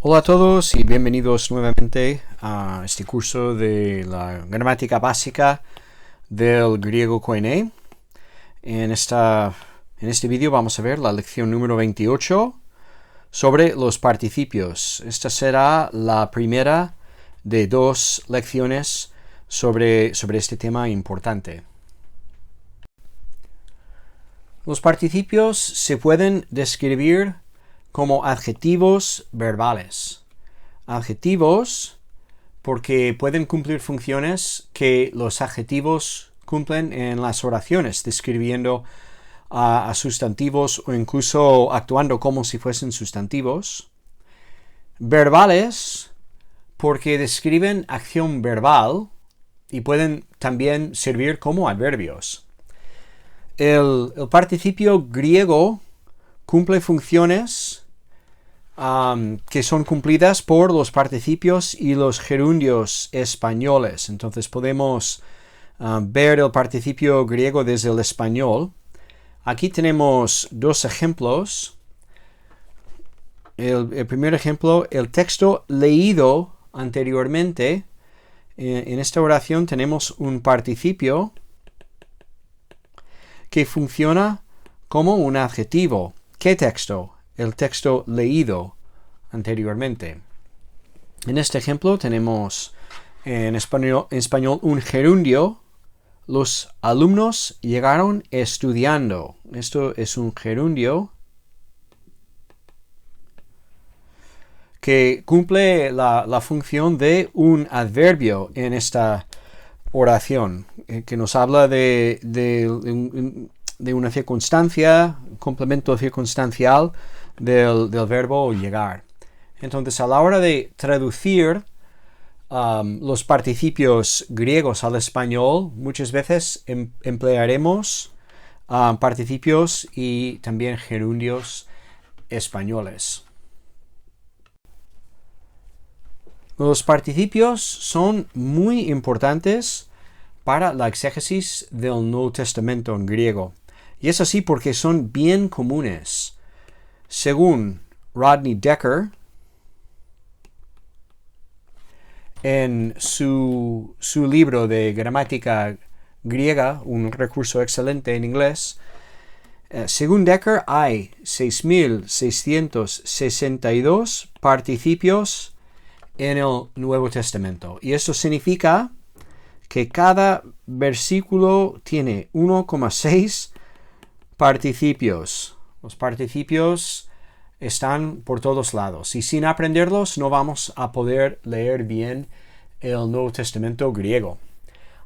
Hola a todos y bienvenidos nuevamente a este curso de la gramática básica del griego Koine. En este vídeo vamos a ver la lección número 28 sobre los participios. Esta será la primera de dos lecciones sobre este tema importante. Los participios se pueden describir como adjetivos verbales. Adjetivos porque pueden cumplir funciones que los adjetivos cumplen en las oraciones, describiendo a sustantivos o incluso actuando como si fuesen sustantivos. Verbales porque describen acción verbal y pueden también servir como adverbios. El participio griego cumple funciones que son cumplidas por los participios y los gerundios españoles. Entonces podemos ver el participio griego desde el español. Aquí tenemos dos ejemplos. El primer ejemplo, el texto leído anteriormente. En esta oración tenemos un participio que funciona como un adjetivo. ¿Qué texto? El texto leído anteriormente. En este ejemplo tenemos en español un gerundio. Los alumnos llegaron estudiando. Esto es un gerundio que cumple la función de un adverbio en esta oración, que nos habla de una circunstancia, complemento circunstancial del verbo llegar. Entonces, a la hora de traducir los participios griegos al español, muchas veces emplearemos participios y también gerundios españoles. Los participios son muy importantes para la exégesis del Nuevo Testamento en griego. Y es así porque son bien comunes. Según Rodney Decker, en su libro de gramática griega, un recurso excelente en inglés, según Decker hay 6.662 participios en el Nuevo Testamento. Y esto significa que cada versículo tiene 1,6 participios. Los participios están por todos lados y sin aprenderlos no vamos a poder leer bien el Nuevo Testamento griego.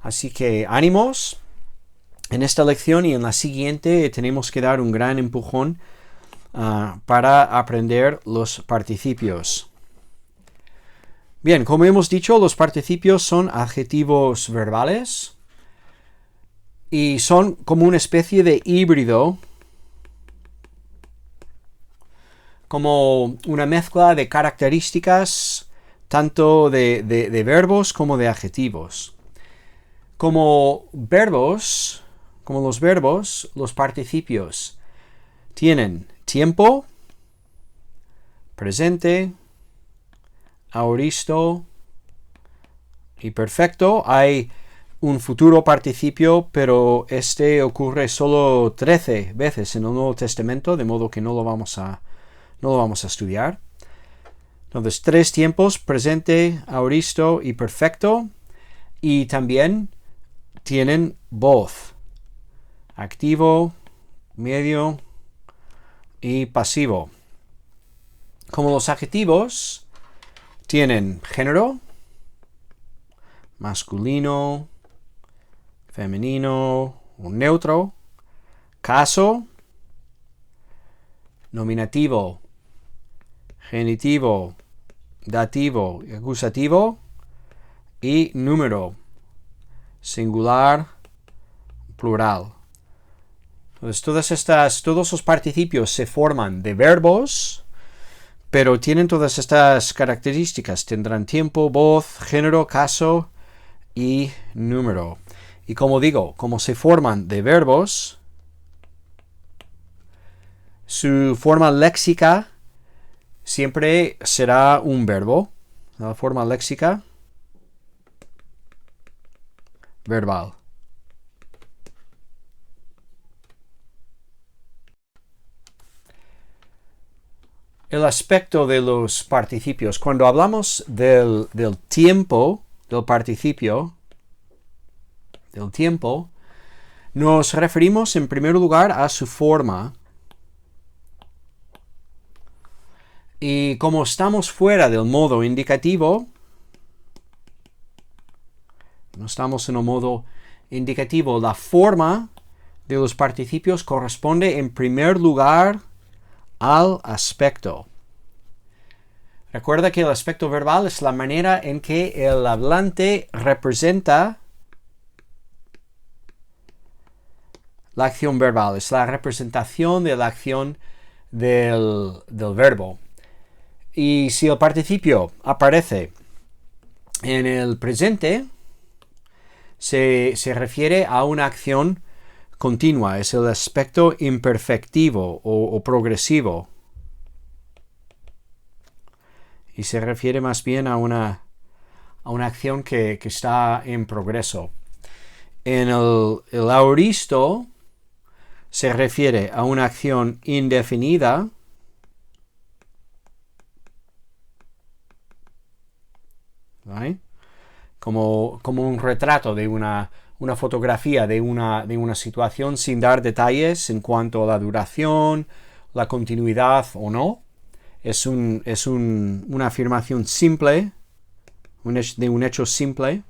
Así que ánimos. En esta lección y en la siguiente tenemos que dar un gran empujón para aprender los participios. Bien, como hemos dicho, los participios son adjetivos verbales y son como una especie de híbrido, como una mezcla de características tanto de verbos como de adjetivos. Como los verbos, los participios tienen tiempo, presente, aoristo y perfecto. Hay un futuro participio, pero este ocurre solo 13 veces en el Nuevo Testamento, de modo que no lo vamos a estudiar. Entonces, 3 tiempos: presente, aoristo y perfecto. Y también tienen voz: activo, medio y pasivo. Como los adjetivos tienen género, masculino, femenino o neutro, caso, nominativo, genitivo, dativo y acusativo, y número, singular, plural. Entonces todos los participios se forman de verbos, pero tienen todas estas características. Tendrán tiempo, voz, género, caso y número. Y como digo, como se forman de verbos, su forma léxica siempre será un verbo. La forma léxica verbal. El aspecto de los participios. Cuando hablamos del tiempo, del participio, del tiempo, nos referimos en primer lugar a su forma. Y como estamos fuera del modo indicativo, no estamos en un modo indicativo, la forma de los participios corresponde en primer lugar al aspecto. Recuerda que el aspecto verbal es la manera en que el hablante representa la acción verbal, es la representación de la acción del verbo. Y si el participio aparece en el presente, se refiere a una acción continua, es el aspecto imperfectivo o progresivo. Y se refiere más bien a una acción que está en progreso. En el aoristo se refiere a una acción indefinida ¿vale? Como un retrato de una fotografía de una situación sin dar detalles en cuanto a la duración, la continuidad o no. Es una afirmación simple, de un hecho simple.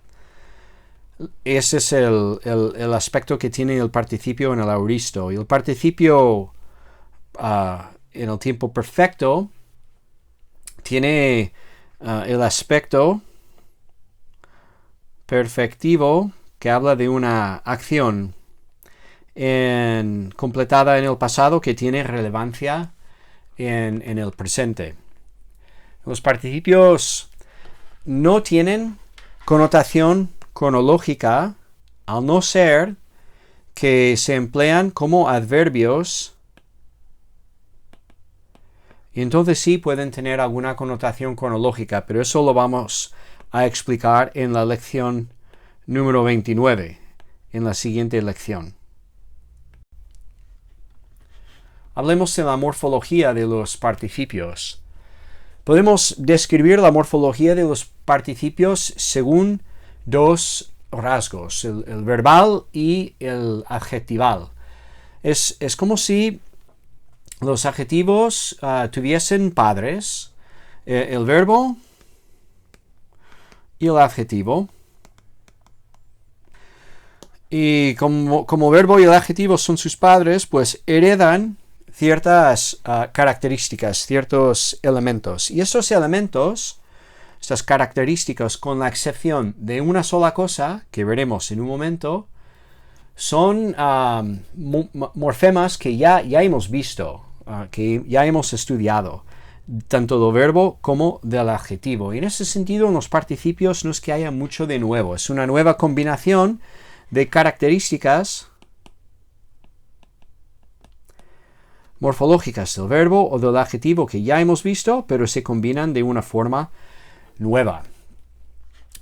Ese es el aspecto que tiene el participio en el aoristo. Y el participio en el tiempo perfecto tiene el aspecto perfectivo que habla de una acción completada en el pasado que tiene relevancia en el presente. Los participios no tienen connotación cronológica al no ser que se emplean como adverbios y entonces sí pueden tener alguna connotación cronológica, pero eso lo vamos a explicar en la lección número 29, en la siguiente lección. Hablemos de la morfología de los participios. Podemos describir la morfología de los participios según dos rasgos, el verbal y el adjetival. Es como si los adjetivos tuviesen padres, el verbo y el adjetivo. Y como verbo y el adjetivo son sus padres, pues heredan ciertas características, ciertos elementos. Y estos elementos, estas características, con la excepción de una sola cosa, que veremos en un momento, son morfemas que ya hemos visto, que ya hemos estudiado, tanto del verbo como del adjetivo. Y en ese sentido, en los participios no es que haya mucho de nuevo, es una nueva combinación de características morfológicas del verbo o del adjetivo que ya hemos visto, pero se combinan de una forma nueva.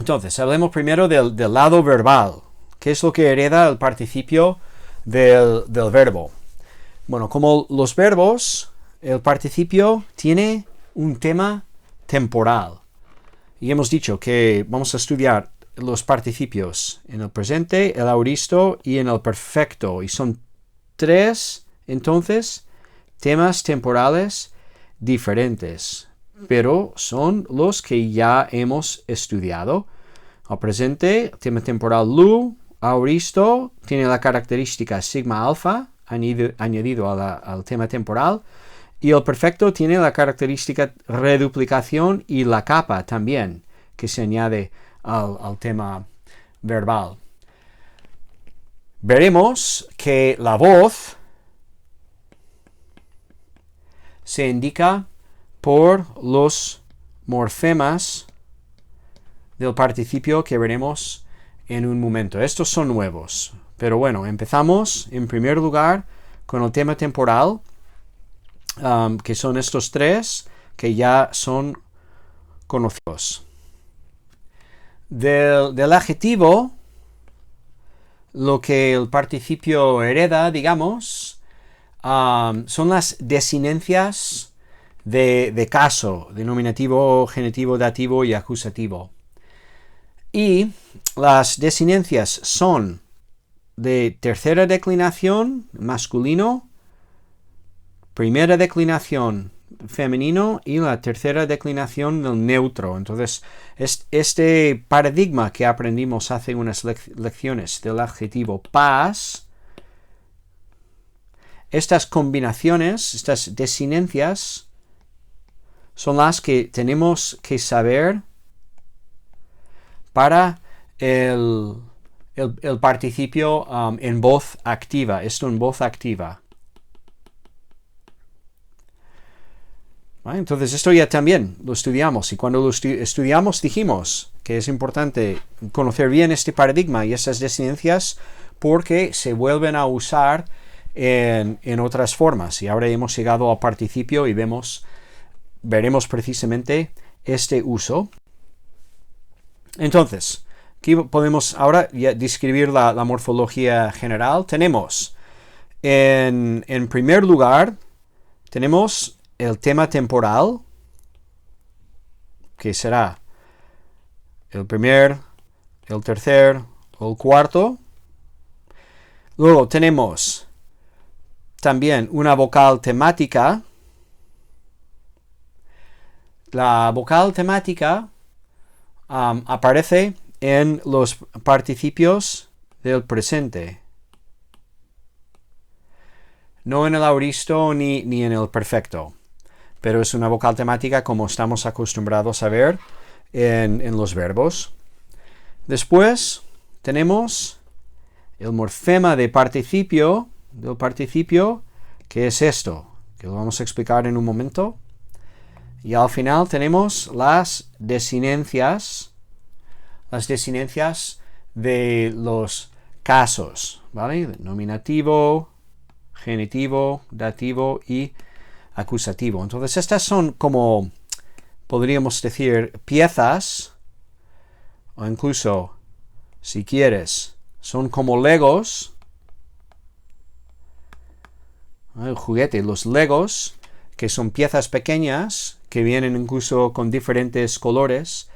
Entonces, hablemos primero del lado verbal. ¿Qué es lo que hereda el participio del verbo? Bueno, como los verbos, el participio tiene un tema temporal. Y hemos dicho que vamos a estudiar los participios en el presente, el aoristo y en el perfecto. Y son tres, entonces, temas temporales diferentes, pero son los que ya hemos estudiado. Al presente, tema temporal lu, aoristo, tiene la característica sigma alfa, añadido al tema temporal, y el perfecto tiene la característica reduplicación y la capa también, que se añade al tema verbal. Veremos que la voz se indica por los morfemas del participio que veremos en un momento. Estos son nuevos, pero bueno, empezamos en primer lugar con el tema temporal, que son estos tres que ya son conocidos. Del adjetivo, lo que el participio hereda, digamos, son las desinencias de caso, de nominativo, genitivo, dativo y acusativo. Y las desinencias son de tercera declinación, masculino, primera declinación, femenino, y la tercera declinación del neutro. Entonces, este paradigma que aprendimos hace unas lecciones del adjetivo pas, estas combinaciones, estas desinencias, son las que tenemos que saber para el participio en voz activa, esto en voz activa. ¿Vale? Entonces esto ya también lo estudiamos, y cuando lo estudiamos dijimos que es importante conocer bien este paradigma y estas desinencias porque se vuelven a usar en otras formas, y ahora hemos llegado al participio y veremos precisamente este uso. Entonces, aquí podemos ahora ya describir la morfología general. Tenemos, en primer lugar, tenemos el tema temporal, que será el primer, el tercer o el cuarto. Luego tenemos también una vocal temática. La vocal temática aparece en los participios del presente, no en el aoristo ni en el perfecto, pero es una vocal temática como estamos acostumbrados a ver en los verbos. Después tenemos el morfema del participio, que es esto, que lo vamos a explicar en un momento. Y al final tenemos las desinencias de los casos, ¿vale? Nominativo, genitivo, dativo y acusativo. Entonces estas son como, podríamos decir, piezas, o incluso, si quieres, son como legos, el juguete, los legos, que son piezas pequeñas que vienen incluso con diferentes colores,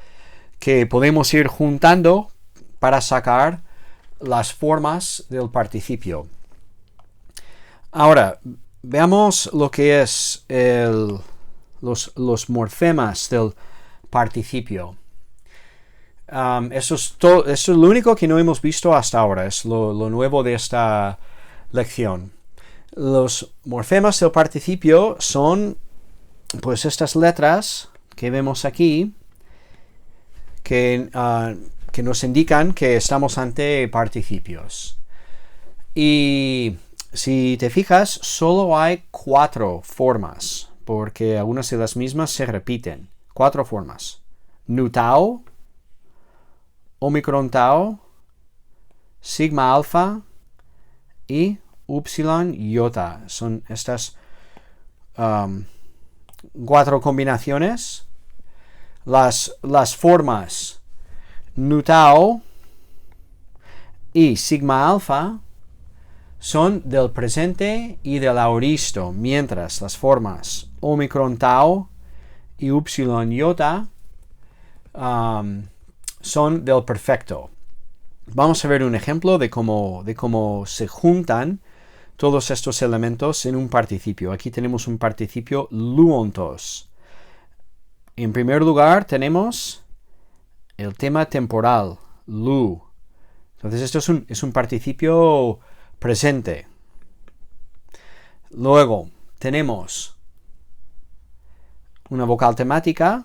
que podemos ir juntando para sacar las formas del participio. Ahora, veamos lo que es los morfemas del participio. Eso es lo único que no hemos visto hasta ahora, es lo nuevo de esta lección. Los morfemas del participio son pues estas letras que vemos aquí, que nos indican que estamos ante participios. Y si te fijas, solo hay 4 formas, porque algunas de las mismas se repiten. 4 formas: nu-tau, omicron-tau, sigma-alfa y upsilon-iota. Son estas 4 combinaciones. Las formas nu-tau y sigma-alfa son del presente y del aoristo, mientras las formas omicron-tau y upsilon-iota son del perfecto. Vamos a ver un ejemplo de cómo se juntan todos estos elementos en un participio. Aquí tenemos un participio luontos. En primer lugar tenemos el tema temporal, lu. Entonces esto es un participio presente. Luego tenemos una vocal temática,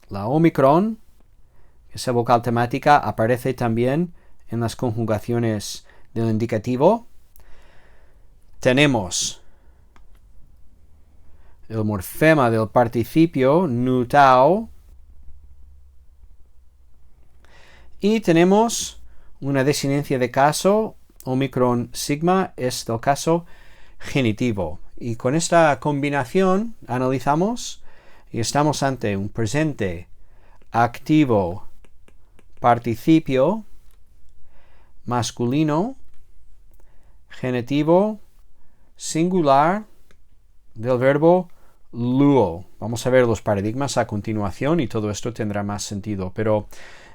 la omicron. Esa vocal temática aparece también en las conjugaciones del indicativo. Tenemos el morfema del participio, nu-tau. Y tenemos una desinencia de caso, omicron sigma, es del caso genitivo. Y con esta combinación analizamos y estamos ante un presente activo participio masculino genitivo singular del verbo luo. Vamos a ver los paradigmas a continuación y todo esto tendrá más sentido, pero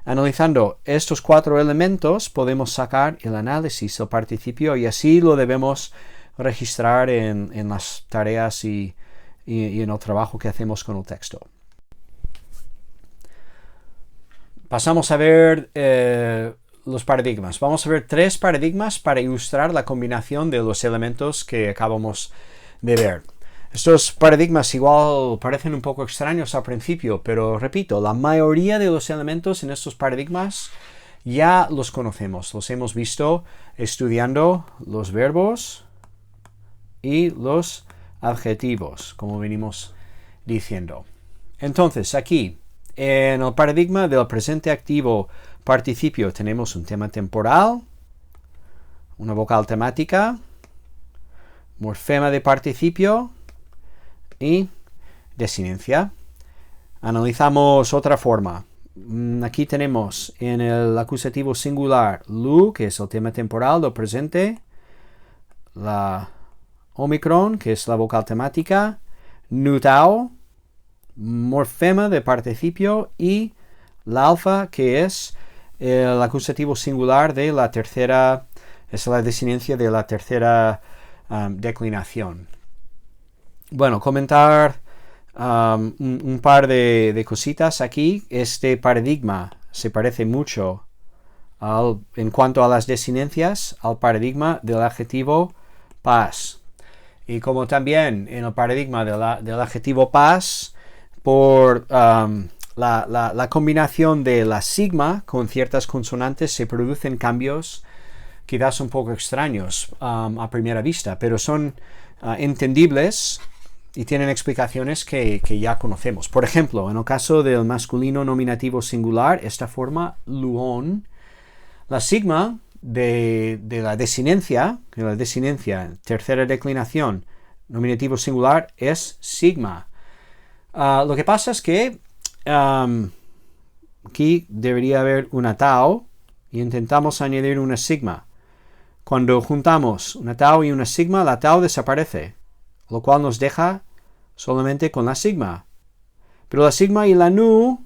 analizando estos 4 elementos podemos sacar el análisis del participio y así lo debemos registrar en las tareas y en el trabajo que hacemos con el texto. Pasamos a ver los paradigmas. Vamos a ver 3 paradigmas para ilustrar la combinación de los elementos que acabamos de ver. Estos paradigmas igual parecen un poco extraños al principio, pero repito, la mayoría de los elementos en estos paradigmas ya los conocemos, los hemos visto estudiando los verbos y los adjetivos, como venimos diciendo. Entonces, aquí, en el paradigma del presente activo participio, tenemos un tema temporal, una vocal temática, morfema de participio y desinencia. Analizamos otra forma. Aquí tenemos en el acusativo singular lu, que es el tema temporal del presente, la omicron, que es la vocal temática, nutao, morfema de participio, y la alfa, que es el acusativo singular de la tercera, es la desinencia de la tercera declinación. Bueno, comentar un par de cositas aquí. Este paradigma se parece mucho en cuanto a las desinencias al paradigma del adjetivo pas. Y como también en el paradigma del adjetivo pas, por la combinación de la sigma con ciertas consonantes se producen cambios quizás un poco extraños a primera vista, pero son entendibles y tienen explicaciones que ya conocemos. Por ejemplo, en el caso del masculino nominativo singular, esta forma luon, la sigma de la desinencia, tercera declinación, nominativo singular, es sigma. Lo que pasa es que aquí debería haber una tau y intentamos añadir una sigma. Cuando juntamos una tau y una sigma, la tau desaparece, lo cual nos deja solamente con la sigma. Pero la sigma y la nu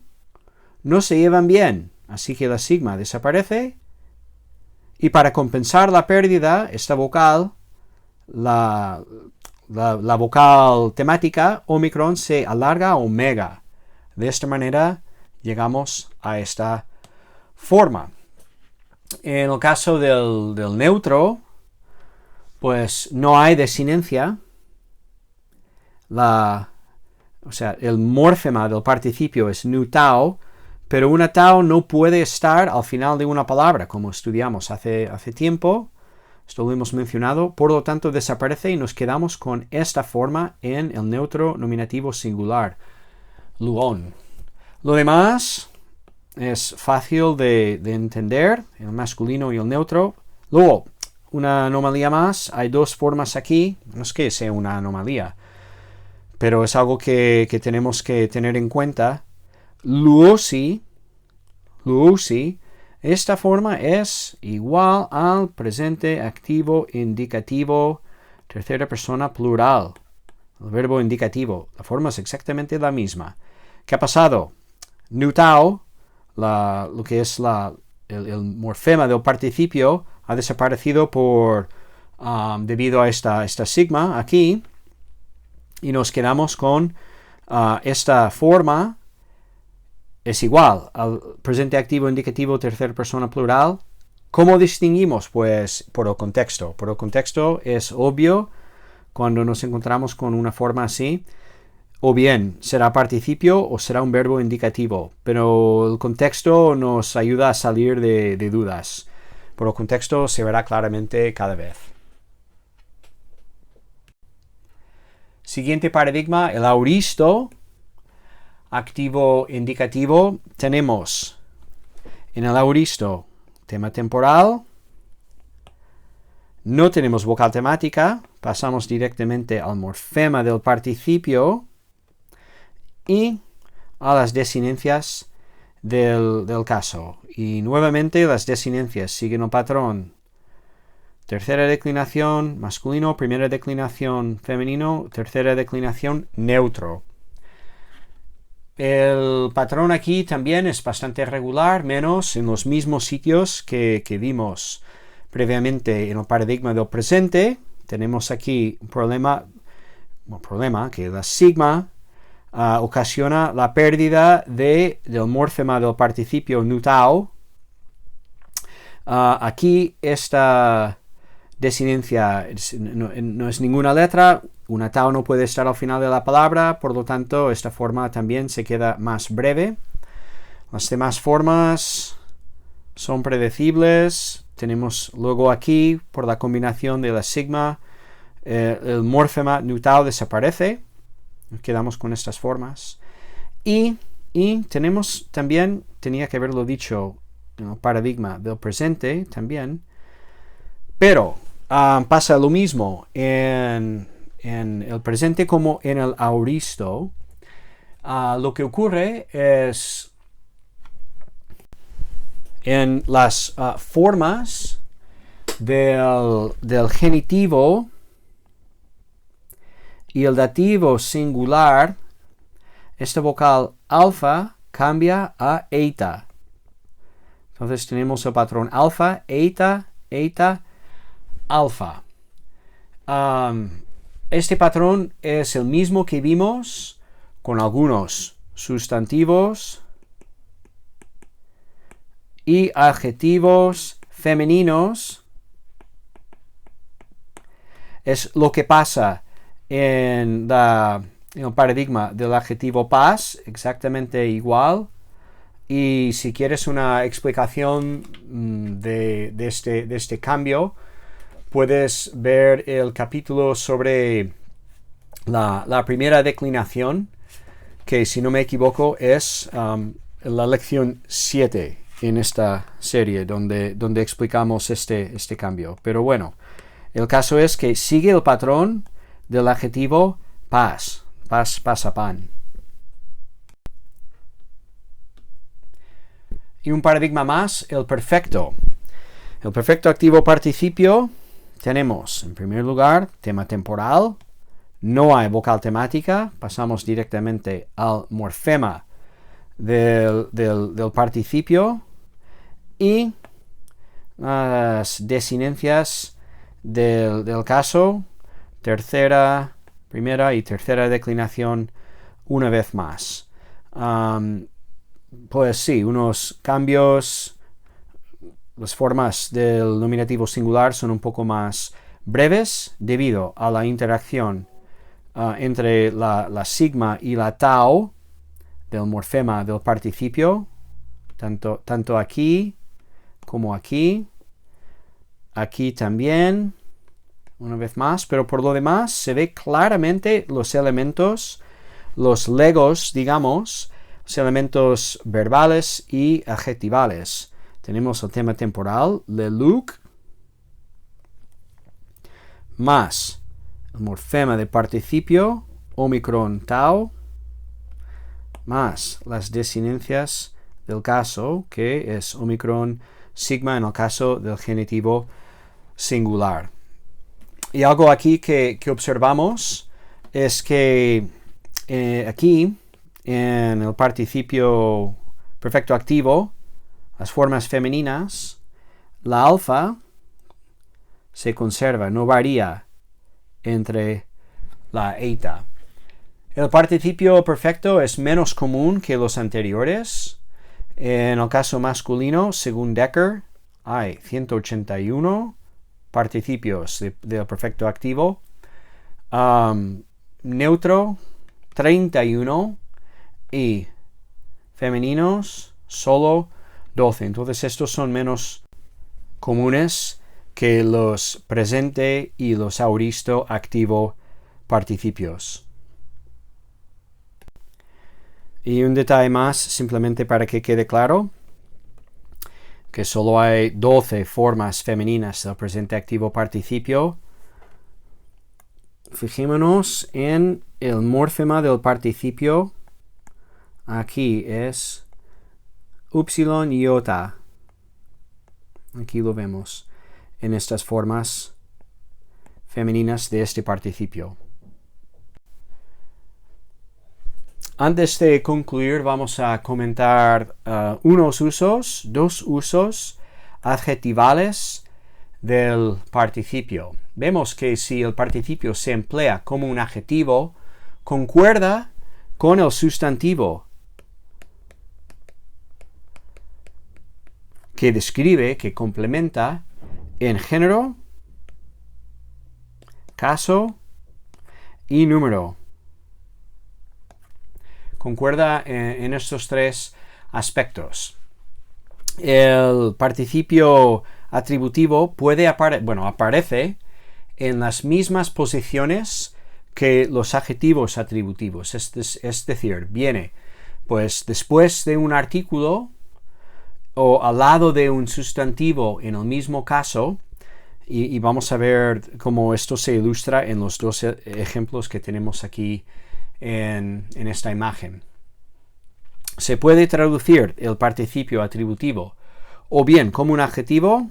no se llevan bien, así que la sigma desaparece y para compensar la pérdida, esta vocal, la vocal temática, omicron, se alarga a omega. De esta manera llegamos a esta forma. En el caso del neutro, pues no hay desinencia. El morfema del participio es nutao, pero una tau no puede estar al final de una palabra, como estudiamos hace tiempo. Esto lo hemos mencionado, por lo tanto desaparece y nos quedamos con esta forma en el neutro nominativo singular, luon. Lo demás es fácil de entender, el masculino y el neutro. Luego, una anomalía más, hay 2 formas aquí, no es que sea una anomalía, pero es algo que tenemos que tener en cuenta. Luosi, esta forma es igual al presente activo indicativo tercera persona plural, el verbo indicativo. La forma es exactamente la misma. ¿Qué ha pasado? Nutao, lo que es el morfema del participio, ha desaparecido debido a esta sigma aquí, y nos quedamos con esta forma. Es igual al presente activo indicativo tercera persona plural. ¿Cómo distinguimos? Pues por el contexto. Por el contexto es obvio cuando nos encontramos con una forma así. O bien será participio o será un verbo indicativo. Pero el contexto nos ayuda a salir de dudas. Por el contexto se verá claramente cada vez. Siguiente paradigma, el auristo. Activo indicativo, tenemos en el auristo tema temporal, no tenemos vocal temática, pasamos directamente al morfema del participio y a las desinencias del caso. Y nuevamente las desinencias siguen el patrón. Tercera declinación masculino, primera declinación femenino, tercera declinación neutro. El patrón aquí también es bastante regular, menos en los mismos sitios que vimos previamente en el paradigma del presente. Tenemos aquí un problema que la sigma ocasiona la pérdida del morfema del participio nutao. Aquí esta desinencia no es ninguna letra, una tau no puede estar al final de la palabra, por lo tanto esta forma también se queda más breve. Las demás formas son predecibles. Tenemos luego aquí, por la combinación de la sigma, el morfema nutao desaparece. Nos quedamos con estas formas. Y tenemos también, tenía que haberlo dicho en el paradigma del presente también, pero pasa lo mismo en el presente como en el auristo. Lo que ocurre es en las formas del genitivo y el dativo singular, esta vocal alfa cambia a eta. Entonces tenemos el patrón alfa, eta, eta, alfa. Este patrón es el mismo que vimos con algunos sustantivos y adjetivos femeninos. Es lo que pasa en el paradigma del adjetivo pas, exactamente igual. Y si quieres una explicación de este cambio, puedes ver el capítulo sobre la primera declinación, que si no me equivoco es la lección 7 en esta serie, donde explicamos este cambio. Pero bueno, el caso es que sigue el patrón del adjetivo pas, pasa pan. Y un paradigma más, el perfecto. El perfecto activo participio, tenemos en primer lugar tema temporal, no hay vocal temática, pasamos directamente al morfema del participio y las desinencias del caso, primera y tercera declinación una vez más. Pues sí, unos cambios. Las formas del nominativo singular son un poco más breves debido a la interacción entre la sigma y la tau del morfema del participio, tanto aquí como aquí también, una vez más, pero por lo demás se ve claramente los elementos, los legos, digamos, los elementos verbales y adjetivales. Tenemos el tema temporal, le look, más el morfema de participio, omicron tau, más las desinencias del caso, que es omicron sigma en el caso del genitivo singular. Y algo aquí que observamos es que aquí, en el participio perfecto activo, las formas femeninas, la alfa se conserva, no varía entre la eta. El participio perfecto es menos común que los anteriores. En el caso masculino, según Decker, hay 181 participios del perfecto activo. Neutro, 31 y femeninos, solo 12. Entonces estos son menos comunes que los presente y los auristo activo participios. Y un detalle más, simplemente para que quede claro, que solo hay 12 formas femeninas del presente activo participio. Fijémonos en el morfema del participio aquí es upsilon iota. Aquí lo vemos en estas formas femeninas de este participio. Antes de concluir, vamos a comentar dos usos adjetivales del participio. Vemos que si el participio se emplea como un adjetivo, concuerda con el sustantivo que describe, que complementa en género, caso y número. Concuerda en estos tres aspectos. El participio atributivo aparece en las mismas posiciones que los adjetivos atributivos. Es decir, viene pues después de un artículo o al lado de un sustantivo en el mismo caso, y vamos a ver cómo esto se ilustra en los dos ejemplos que tenemos aquí en esta imagen. Se puede traducir el participio atributivo o bien como un adjetivo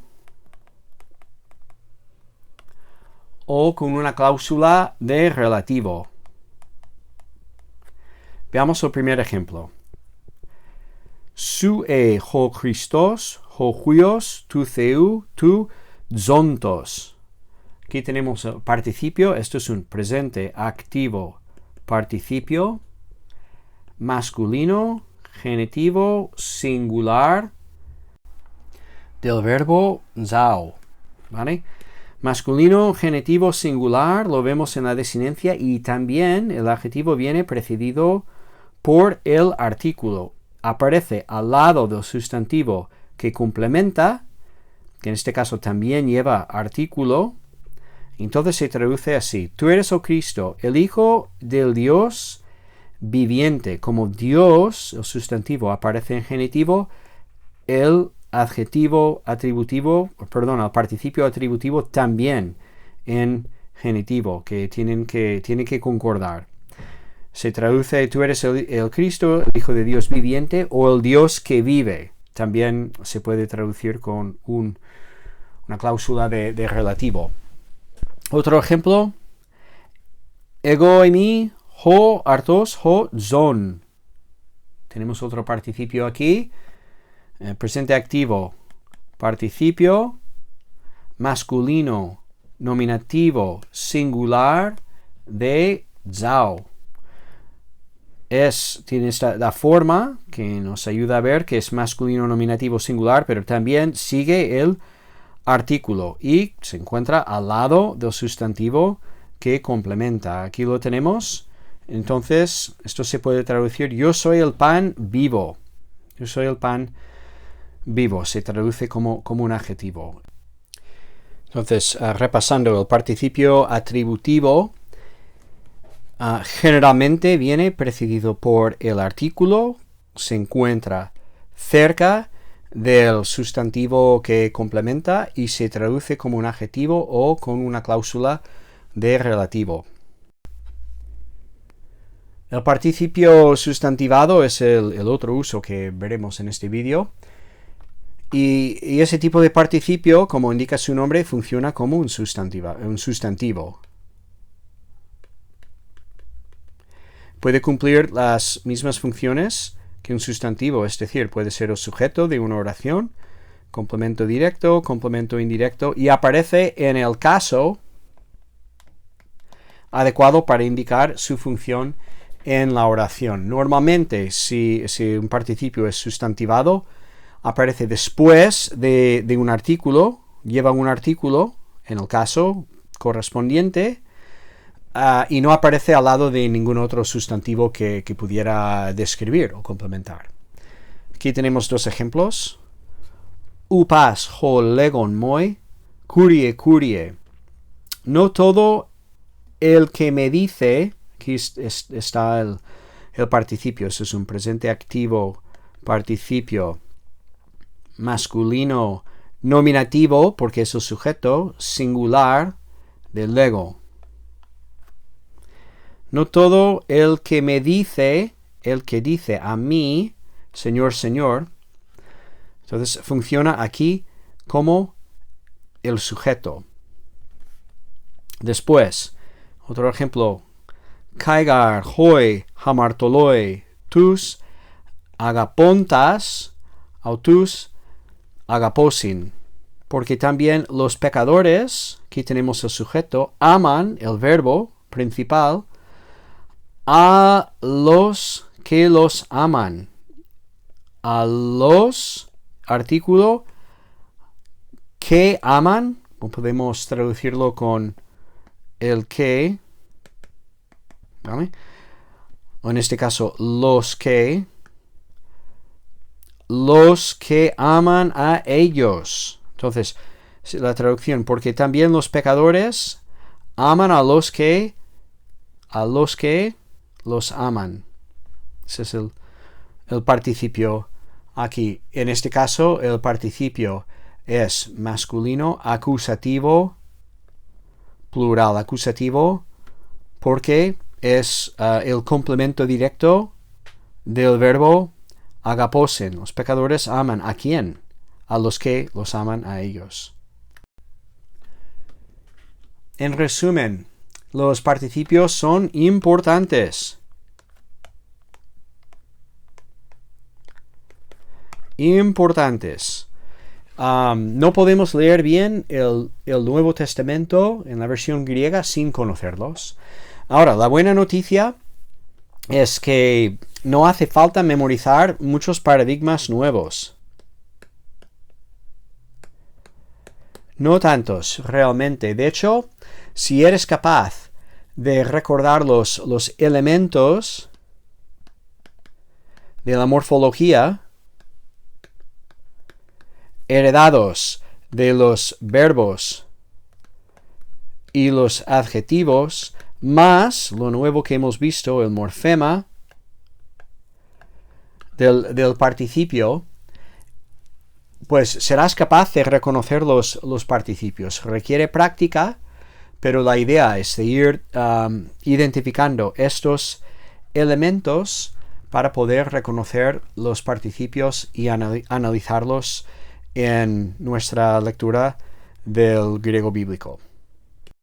o con una cláusula de relativo. Veamos el primer ejemplo. Su ho Christos, ho huios, tu theu, tu zontos. Aquí tenemos el participio, esto es un presente activo participio, masculino, genitivo, singular, del verbo zao, ¿vale? Masculino, genitivo, singular, lo vemos en la desinencia y también el adjetivo viene precedido por el artículo. Aparece al lado del sustantivo que complementa, que en este caso también lleva artículo. Entonces se traduce así: tú eres, oh Cristo, el Hijo del Dios viviente. Como Dios, el sustantivo, aparece en genitivo, el el participio atributivo también en genitivo, que tiene que concordar. Se traduce: tú eres el Cristo, el Hijo de Dios viviente, o el Dios que vive. También se puede traducir con una cláusula de relativo. Otro ejemplo: ego eimi ho artos ho zon. Tenemos otro participio aquí. Presente activo, participio, masculino, nominativo, singular de zao. Tiene la forma que nos ayuda a ver que es masculino, nominativo, singular, pero también sigue el artículo y se encuentra al lado del sustantivo que complementa. Aquí lo tenemos. Entonces, esto se puede traducir: yo soy el pan vivo. Yo soy el pan vivo. Se traduce como un adjetivo. Entonces, repasando, el participio atributivo generalmente viene precedido por el artículo, se encuentra cerca del sustantivo que complementa y se traduce como un adjetivo o con una cláusula de relativo. El participio sustantivado es el otro uso que veremos en este vídeo. Y ese tipo de participio, como indica su nombre, funciona como un sustantivo. Puede cumplir las mismas funciones que un sustantivo, es decir, puede ser el sujeto de una oración, complemento directo, complemento indirecto, y aparece en el caso adecuado para indicar su función en la oración. Normalmente, si un participio es sustantivado, aparece después de un artículo, lleva un artículo en el caso correspondiente, y no aparece al lado de ningún otro sustantivo que pudiera describir o complementar. Aquí tenemos dos ejemplos. Upas ho legon moi, curie. No todo el que me dice, aquí está el participio, eso es un presente activo, participio masculino nominativo, porque es el sujeto, singular del lego. No todo el que me dice el que dice a mí, Señor, Señor. Entonces funciona aquí como el sujeto. Después, otro ejemplo. Kaigar, hoi, hamartoloi, tus agapontas, autus agaposin. Porque también los pecadores, aquí tenemos el sujeto, aman, el verbo principal, a los que los aman. A los, artículo, que aman, o podemos traducirlo con el que, ¿vale? O en este caso, los que aman a ellos. Entonces, la traducción, porque también los pecadores aman a los que los aman. Ese es el participio aquí. En este caso, el participio es masculino, acusativo, plural, acusativo, porque es el complemento directo del verbo agaposen. Los pecadores aman ¿a quién? A los que los aman a ellos. En resumen, los participios son importantes. No podemos leer bien el Nuevo Testamento en la versión griega sin conocerlos. Ahora, la buena noticia es que no hace falta memorizar muchos paradigmas nuevos. No tantos, realmente. De hecho, si eres capaz de recordar los elementos de la morfología heredados de los verbos y los adjetivos, más lo nuevo que hemos visto, el morfema del participio, pues serás capaz de reconocer los participios. Requiere práctica, pero la idea es de ir identificando estos elementos para poder reconocer los participios y analizarlos en nuestra lectura del griego bíblico.